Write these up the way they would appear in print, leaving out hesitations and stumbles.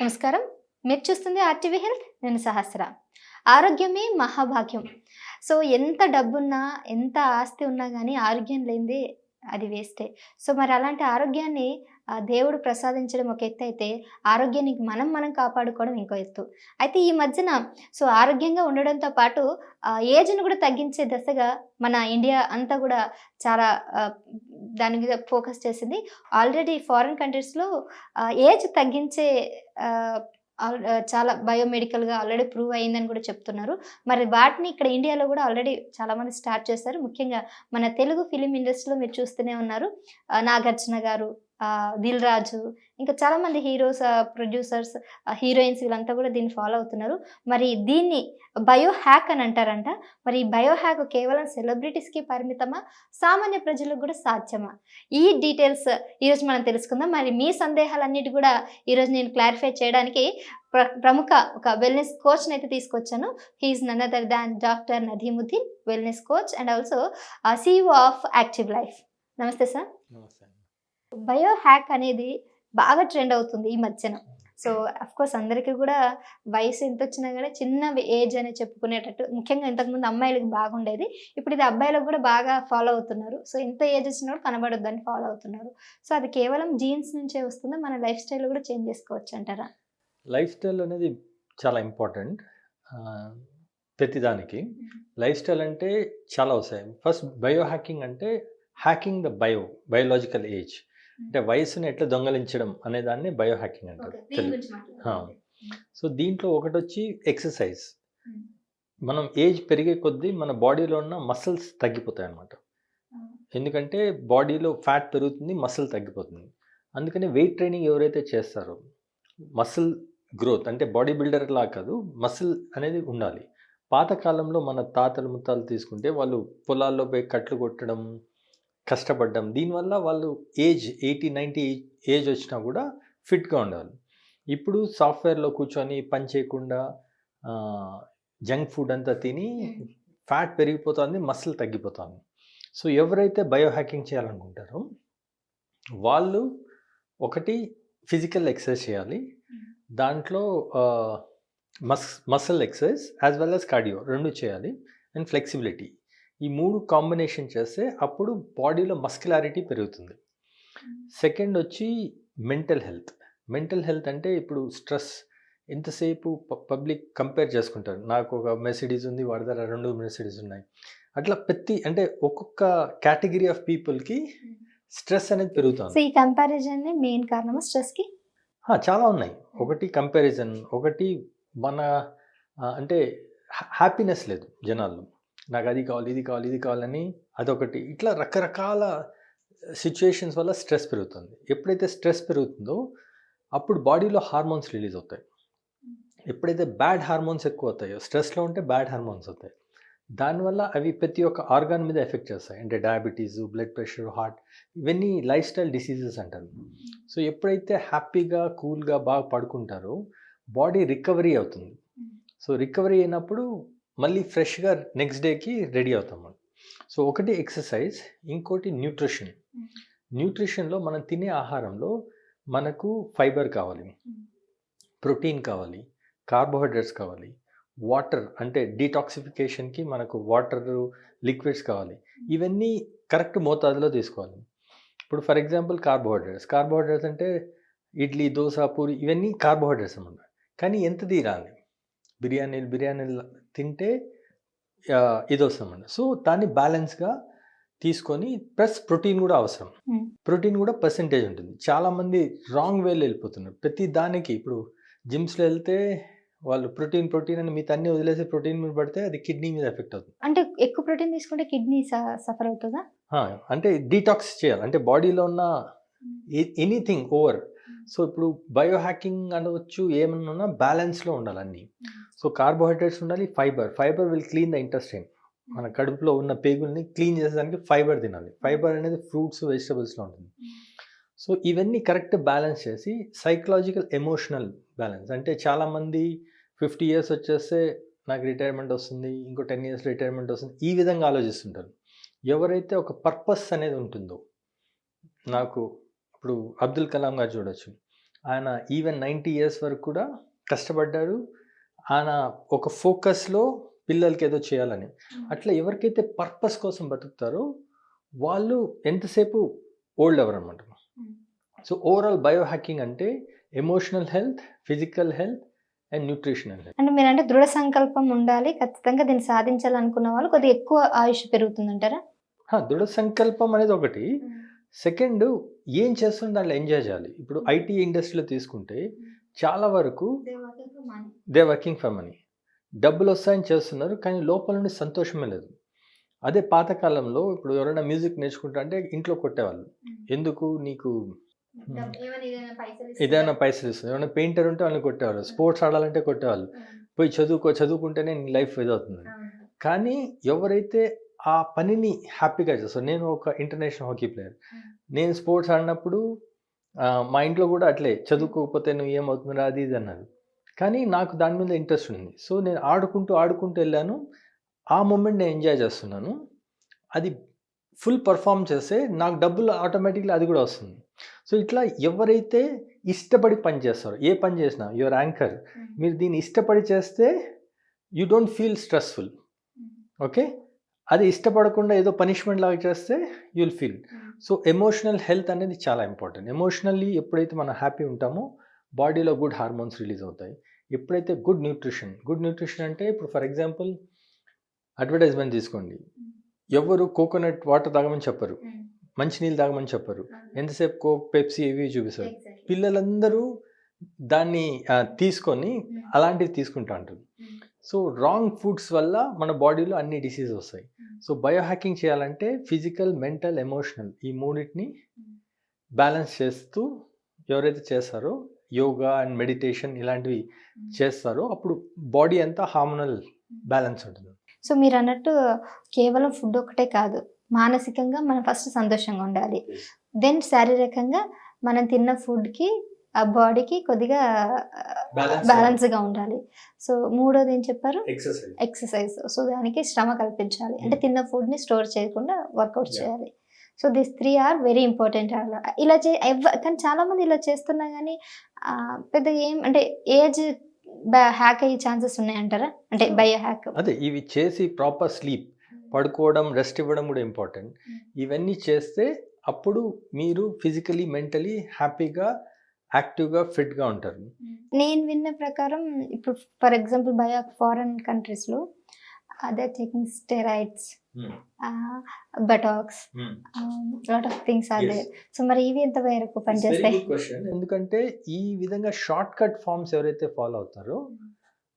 నమస్కారం. మీరు చూస్తుంది ఆర్టీవీ హెల్త్. నేను సహస్ర. ఆరోగ్యమే మహాభాగ్యం. సో ఎంత డబ్బున్నా, ఎంత ఆస్తి ఉన్నా గానీ ఆరోగ్యం లేనిదే అది వేస్టే. సో మరి అలాంటి ఆరోగ్యాన్ని దేవుడు ప్రసాదించడం ఒక ఎత్తయితే, ఆరోగ్యాన్ని మనం కాపాడుకోవడం ఇంకో ఎత్తు. అయితే ఈ మధ్యన ఆరోగ్యంగా ఉండడంతో పాటు ఏజ్‌ని కూడా తగ్గించే దశగా మన ఇండియా అంతా కూడా చాలా దాని మీద ఫోకస్ చేసింది. ఆల్రెడీ ఫారిన్ కంట్రీస్‌లో ఏజ్ తగ్గించే ఆహ్, చాలా బయోమెడికల్‌గా ఆల్రెడీ ప్రూవ్ అయిందని కూడా చెప్తున్నారు. మరి వాటిని ఇక్కడ ఇండియాలో కూడా ఆల్రెడీ చాలామంది స్టార్ట్ చేశారు. ముఖ్యంగా మన తెలుగు ఫిల్మ్ ఇండస్ట్రీలో మీరు చూస్తూనే ఉన్నారు. నాగార్జున గారు, 'దిల్ రాజు' ఇంకా చాలామంది హీరోస్, ప్రొడ్యూసర్స్, హీరోయిన్స్ వీళ్ళంతా కూడా దీన్ని ఫాలో అవుతున్నారు. మరి దీన్ని బయో హ్యాక్ అని అంటారంట. మరి ఈ బయో హ్యాక్ కేవలం సెలబ్రిటీస్‌కి పరిమితమా? సామాన్య ప్రజలకు కూడా సాధ్యమా? ఈ డీటెయిల్స్ ఈరోజు మనం తెలుసుకుందాం. మరి మీ సందేహాలన్నిటి కూడా ఈరోజు నేను క్లారిఫై చేయడానికి ప్రముఖ ఒక వెల్‌నెస్ కోచ్‌నైతే తీసుకొచ్చాను. He is none other than doctor Nadeemuddin, wellness coach and also CEO of active life. నమస్తే సార్. నమస్తే. బయో హ్యాక్ అనేది బాగా ట్రెండ్ అవుతుంది ఈ మధ్యన. సో అఫ్‌కోర్స్ అందరికీ కూడా వయసు ఎంతొచ్చినా గానీ చిన్న ఏజ్ అని చెప్పుకునేటట్టు, ముఖ్యంగా ఇంతకుముందు అమ్మాయిలకి బాగుండేది. ఇప్పుడు ఇది అబ్బాయిలకు కూడా బాగా ఫాలో అవుతున్నారు. సో ఎంత ఏజ్ వచ్చినా కూడా కనబడొద్దని ఫాలో అవుతున్నారు. సో అది కేవలం జీన్స్ నుంచే వస్తుందా? మన లైఫ్ స్టైల్ కూడా చేంజ్ చేసుకోవచ్చంటారా? లైఫ్ స్టైల్ అనేది చాలా ఇంపార్టెంట్. ప్రతిదానికి లైఫ్ స్టైల్ అంటే చాలా వస్తాయి. ఫస్ట్ బయో హ్యాకింగ్ అంటే హ్యాకింగ్ ద బయోలాజికల్ ఏజ్. అంటే వయసుని ఎట్లా దొంగలించడం అనే దాన్ని బయో హ్యాకింగ్ అంటారు. సో దీంట్లో ఒకటొచ్చి ఎక్సర్సైజ్. మనం ఏజ్ పెరిగే కొద్దీ మన బాడీలో ఉన్న మసిల్స్ తగ్గిపోతాయి అన్నమాట. ఎందుకంటే బాడీలో ఫ్యాట్ పెరుగుతుంది, మసిల్ తగ్గిపోతుంది. అందుకని వెయిట్ ట్రైనింగ్ ఎవరైతే చేస్తారో మసిల్ గ్రోత్ అంటే బాడీ బిల్డర్ లా కాదు, మసిల్ అనేది ఉండాలి. పాతకాలంలో మన తాతలు ముత్తాలు తీసుకుంటే వాళ్ళు పొలాల్లో పోయి కట్లు కొట్టడం, కష్టపడ్డం, దీనివల్ల వాళ్ళు ఏజ్ 80-90 ఏజ్ వచ్చినా కూడా ఫిట్గా ఉండాలి. ఇప్పుడు సాఫ్ట్వేర్లో కూర్చొని పని చేయకుండా జంక్ ఫుడ్ అంతా తిని ఫ్యాట్ పెరిగిపోతుంది, మసిల్ తగ్గిపోతుంది. సో ఎవరైతే బయో హ్యాకింగ్ చేయాలనుకుంటారో వాళ్ళు ఒకటి ఫిజికల్ ఎక్సర్సైజ్ చేయాలి. దాంట్లో muscle exercise as well as cardio 2 చేయాలి. And flexibility. ఈ 3 కాంబినేషన్ చేస్తే అప్పుడు బాడీలో మస్కులారిటీ పెరుగుతుంది. సెకండ్ వచ్చి మెంటల్ హెల్త్. మెంటల్ హెల్త్ అంటే ఇప్పుడు స్ట్రెస్ ఎంతసేపు పబ్లిక్ కంపేర్ చేసుకుంటారు. నాకు ఒక మెర్సిడీస్ ఉంది, వాడి దగ్గర 2 మెర్సిడీస్ ఉన్నాయి. అట్లా అంటే ఒక్కొక్క కేటగిరీ ఆఫ్ పీపుల్కి స్ట్రెస్ అనేది పెరుగుతుంది. సో ఈ కంపారిజన్ మెయిన్ కారణమా స్ట్రెస్‌కి? చాలా ఉన్నాయి. ఒకటి కంపారిజన్, ఒకటి మన అంటే హ్యాపీనెస్ లేదు జనాల్లో. నాకు అది కావాలి, ఇది కావాలి, ఇది కావాలని అదొకటి. ఇట్లా రకరకాల సిచ్యుయేషన్స్ వల్ల స్ట్రెస్ పెరుగుతుంది. ఎప్పుడైతే స్ట్రెస్ పెరుగుతుందో అప్పుడు బాడీలో హార్మోన్స్ రిలీజ్ అవుతాయి. ఎప్పుడైతే బ్యాడ్ హార్మోన్స్ ఎక్కువ అవుతాయో, స్ట్రెస్లో ఉంటే బ్యాడ్ హార్మోన్స్ అవుతాయి. దానివల్ల అవి ప్రతి ఒక్క ఆర్గాన్ మీద ఎఫెక్ట్ చేస్తాయి. అంటే డయాబెటీస్, బ్లడ్ ప్రెషర్, హార్ట్, ఇవన్నీ లైఫ్ స్టైల్ డిసీజెస్ అంటారు. సో ఎప్పుడైతే హ్యాపీగా, కూల్గా బాగా పడుకుంటారో బాడీ రికవరీ అవుతుంది. సో రికవరీ అయినప్పుడు మళ్ళీ ఫ్రెష్గా నెక్స్ట్ డేకి రెడీ అవుతాం మనం. సో ఒకటి ఎక్సర్సైజ్, ఇంకోటి న్యూట్రిషన్. న్యూట్రిషన్లో మనం తినే ఆహారంలో మనకు ఫైబర్ కావాలి, ప్రోటీన్ కావాలి, కార్బోహైడ్రేట్స్ కావాలి, వాటర్ అంటే డీటాక్సిఫికేషన్కి మనకు వాటరు, లిక్విడ్స్ కావాలి. ఇవన్నీ కరెక్ట్ మోతాదులో తీసుకోవాలి. ఇప్పుడు ఫర్ ఎగ్జాంపుల్ కార్బోహైడ్రేట్స్ అంటే ఇడ్లీ, దోశ, పూరి ఇవన్నీ కార్బోహైడ్రేట్స్ అన్నమాట. కానీ ఎంత తినాలి? బిర్యానీలు తింటే ఇది వస్తుందన్నమాట. సో దాన్ని బ్యాలెన్స్గా తీసుకొని ప్లస్ ప్రోటీన్ కూడా అవసరం. ప్రోటీన్ కూడా పర్సెంటేజ్ ఉంటుంది. చాలామంది రాంగ్ వేలో వెళ్ళిపోతున్నారు. ప్రతి దానికి ఇప్పుడు జిమ్స్లో వెళ్తే వాళ్ళు ప్రోటీన్ అని మిగతా అన్ని వదిలేసి ప్రోటీన్ మీద పడితే అది కిడ్నీ మీద ఎఫెక్ట్ అవుతుంది. అంటే ఎక్కువ ప్రోటీన్ తీసుకుంటే కిడ్నీ సఫర్ అవుతుందా? అంటే డీటాక్స్ చేయాలి. అంటే బాడీలో ఉన్న ఎనీథింగ్ ఓవర్. సో ఇప్పుడు బయో హ్యాకింగ్ అనవచ్చు, ఏమన్నా బ్యాలెన్స్లో ఉండాలి అన్నీ. సో కార్బోహైడ్రేట్స్ ఉండాలి, fibre will clean the intestine. మన కడుపులో ఉన్న పేగుల్ని క్లీన్ చేసేదానికి ఫైబర్ తినాలి. ఫైబర్ అనేది ఫ్రూట్స్, వెజిటబుల్స్లో ఉంటుంది. సో ఇవన్నీ కరెక్ట్ బ్యాలెన్స్ చేసి సైకలాజికల్, ఎమోషనల్ బ్యాలెన్స్. అంటే చాలామంది 50 years వచ్చేస్తే నాకు రిటైర్మెంట్ వస్తుంది, ఇంకో 10 years రిటైర్మెంట్ వస్తుంది, ఈ విధంగా ఆలోచిస్తుంటారు. ఎవరైతే ఒక పర్పస్ అనేది ఉంటుందో, నాకు ఇప్పుడు అబ్దుల్ కలాం గారు చూడొచ్చు, ఆయన ఈవెన్ 90 ఇయర్స్ వరకు కూడా కష్టపడ్డారు. ఆయన ఒక ఫోకస్‌లో పిల్లలకి ఏదో చేయాలని. అట్లా ఎవరికైతే పర్పస్ కోసం బతుకుతారో వాళ్ళు ఎంతసేపు ఓల్డ్ అవ్వరనమాట. సో ఓవరాల్ బయో హ్యాకింగ్ అంటే emotional health, physical health and nutritional health. అంటే మీరంటే దృఢ సంకల్పం ఉండాలి. ఖచ్చితంగా దీన్ని సాధించాలనుకున్న వాళ్ళు కొద్దిగా ఎక్కువ ఆయుష్ పెరుగుతుందంటారా? దృఢ సంకల్పం అనేది ఒకటి. సెకండ్, ఏం చేస్తున్నా దాంట్లో ఎంజాయ్ చేయాలి. ఇప్పుడు ఐటీ ఇండస్ట్రీలో తీసుకుంటే చాలా వరకు దే వర్కింగ్ ఫర్ మనీ, డబ్బులు వస్తాయని చేస్తున్నారు, కానీ లోపల నుండి సంతోషమే లేదు. అదే పాతకాలంలో ఇప్పుడు ఎవరైనా మ్యూజిక్ నేర్చుకుంటా అంటే ఇంట్లో కొట్టేవాళ్ళు. ఎందుకు నీకు ఏదైనా పైసలు ఇస్తుంది. ఏమైనా పెయింటర్ ఉంటే వాళ్ళని కొట్టేవాళ్ళు, స్పోర్ట్స్ ఆడాలంటే కొట్టేవాళ్ళు, పోయి చదువుకుంటేనే నీ లైఫ్ ఇదవుతుంది. కానీ ఎవరైతే ఆ పనిని హ్యాపీగా చేస్తారు, నేను ఒక ఇంటర్నేషనల్ హాకీ ప్లేయర్, నేను స్పోర్ట్స్ ఆడినప్పుడు మా ఇంట్లో కూడా అట్లే చదువుకోకపోతే నువ్వు ఏమవుతుందిరా అది ఇది అన్నారు. కానీ నాకు దాని మీద ఇంట్రెస్ట్ ఉంది. సో నేను ఆడుకుంటూ వెళ్ళాను. ఆ మూమెంట్ నేను ఎంజాయ్ చేస్తున్నాను. అది ఫుల్ పర్ఫామ్ చేస్తే నాకు డబ్బులు ఆటోమేటిక్గా అది కూడా వస్తుంది. సో ఇట్లా ఎవరైతే ఇష్టపడి పని చేస్తారో, ఏ పని చేసినా యువర్ యాంకర్, మీరు దీన్ని ఇష్టపడి చేస్తే you don't feel stressful. Okay, అది ఇష్టపడకుండా ఏదో పనిష్మెంట్ లాగా చేస్తే you will feel. So emotional health అనేది చాలా ఇంపార్టెంట్. ఎమోషనల్లీ ఎప్పుడైతే మనం హ్యాపీ ఉంటామో బాడీలో గుడ్ హార్మోన్స్ రిలీజ్ అవుతాయి. ఎప్పుడైతే గుడ్ న్యూట్రిషన్ అంటే ఇప్పుడు ఫర్ ఎగ్జాంపుల్ అడ్వర్టైజ్మెంట్ తీసుకోండి, ఎవరు కోకోనట్ వాటర్ తాగమని చెప్పరు, మంచినీళ్ళు తాగమని చెప్పరు, ఎంతసేపు కోక్, పెప్సీ ఇవి చూపిస్తారు. పిల్లలందరూ దాన్ని తీసుకొని అలాంటివి తీసుకుంటా ఉంటారు. సో రాంగ్ ఫుడ్స్ వల్ల మన బాడీలో అన్ని డిసీజ్ వస్తాయి. సో బయో హ్యాకింగ్ చేయాలంటే ఫిజికల్, మెంటల్, ఎమోషనల్ ఈ మూడింటిని బ్యాలెన్స్ చేస్తూ ఎవరైతే చేస్తారో, యోగా అండ్ మెడిటేషన్ ఇలాంటివి చేస్తారో అప్పుడు బాడీ అంతా హార్మోనల్ బ్యాలెన్స్ ఉంటుంది. సో మీరు అన్నట్టు కేవలం ఫుడ్ ఒకటే కాదు, మానసికంగా మనం ఫస్ట్ సంతోషంగా ఉండాలి. దెన్ శారీరకంగా మనం తిన్న ఫుడ్కి ఆ బాడీకి కొద్దిగా బ్యాలెన్స్గా ఉండాలి. సో మూడోది ఏం చెప్పారు? ఎక్సర్సైజ్. సో దానికి శ్రమ కల్పించాలి. అంటే తిన్న ఫుడ్ని స్టోర్ చేయకుండా వర్కౌట్ చేయాలి. So this 3 are very important. ఇలా కానీ చాలామంది ఇలా చేస్తున్నా కానీ పెద్దగా ఏం అంటే ఏజ్ హ్యాక్ అయ్యే ఛాన్సెస్ ఉన్నాయంటారా? అంటే బయో హ్యాక్ అదే ఇవి చేసి ప్రాపర్ స్లీప్, పడుకోవడం, రెస్ట్ ఇవ్వడం కూడా ఇంపార్టెంట్. ఇవన్నీ చేస్తే అప్పుడు మీరు ఫిజికలీ, మెంటలీ హ్యాపీగా, యాక్టివ్గా, ఫిట్గా ఉంటారు. నేను విన్న ప్రకారం ఇప్పుడు ఫర్ ఎగ్జాంపుల్ బయో ఫారెన్ కంట్రీస్లో అదే taking steroids, botox, lot of things are there. So మరి ఇవి ఎంత వరకు పనిచేస్తాయి? ఎందుకంటే ఈ విధంగా షార్ట్ కట్ ఫార్మ్స్ ఎవరైతే ఫాలో అవుతారో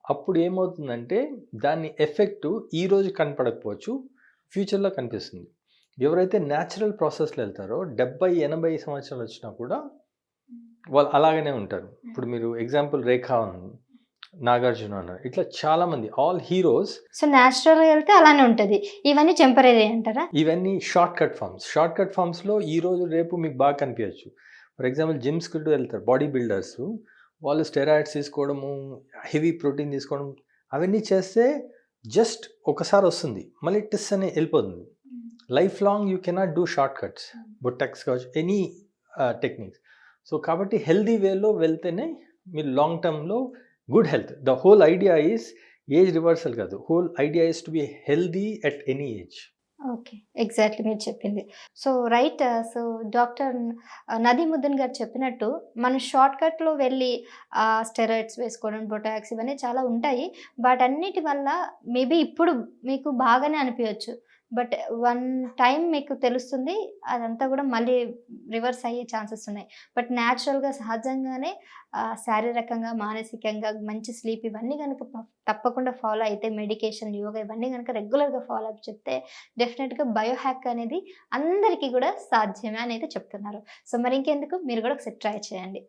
అప్పుడు ఏమవుతుందంటే దాని ఎఫెక్ట్ ఈ రోజు కనపడకపోవచ్చు, ఫ్యూచర్లో కనిపిస్తుంది. ఎవరైతే న్యాచురల్ ప్రాసెస్లో వెళ్తారో 70-80 సంవత్సరాలు వచ్చినా కూడా వాళ్ళు అలాగనే ఉంటారు. ఇప్పుడు మీరు ఎగ్జాంపుల్ రేఖా ఉంది, నాగార్జున అన్నారు, ఇట్లా చాలా మంది ఆల్ హీరోస్. సో న్యాచురల్గా వెళ్తే అలానే ఉంటుంది. ఇవన్నీ టెంపరీ అంటారా? ఇవన్నీ షార్ట్ కట్ ఫార్మ్స్లో ఈ రోజు రేపు మీకు బాగా కనిపించచ్చు. ఫర్ ఎగ్జాంపుల్ జిమ్స్కి వెళ్తారు బాడీ బిల్డర్స్, వాళ్ళు స్టెరాయిడ్స్ తీసుకోవడము, హెవీ ప్రోటీన్ తీసుకోవడం, అవన్నీ చేస్తే జస్ట్ ఒకసారి వస్తుంది, మళ్ళీ టిస్ అని వెళ్ళిపోతుంది. Life long you cannot do short cuts, botox కావచ్చు, ఎనీ టెక్నిక్స్. సో కాబట్టి హెల్దీ వేలో వెళ్తేనే మీరు లాంగ్ టర్మ్లో good health. The whole idea is age reversal కాదు, whole idea is to be healthy at any age. Okay, exactly మీరు చెప్పింది. So right. So doctor Nadeemuddin గారు చెప్పినట్టు మనం షార్ట్ కట్లో వెళ్ళి స్టెరాయిడ్స్ వేసుకోవడం, బొటాక్స్ ఇవన్నీ చాలా ఉంటాయి. వాటన్నిటి వల్ల మేబీ ఇప్పుడు మీకు బాగానే అనిపించవచ్చు, బట్ వన్ టైం మీకు తెలుస్తుంది అదంతా కూడా మళ్ళీ రివర్స్ అయ్యే ఛాన్సెస్ ఉన్నాయి. బట్ న్యాచురల్గా సహజంగానే శారీరకంగా, మానసికంగా మంచి స్లీప్ ఇవన్నీ కనుక తప్పకుండా ఫాలో అయితే, మెడికేషన్, యోగా ఇవన్నీ కనుక రెగ్యులర్గా ఫాలో అప్ చెప్తే డెఫినెట్గా బయో హ్యాక్ అనేది అందరికీ కూడా సాధ్యమే అనేది చెప్తున్నారు. సో మరి ఇంకెందుకు, మీరు కూడా ఒకసారి ట్రై చేయండి.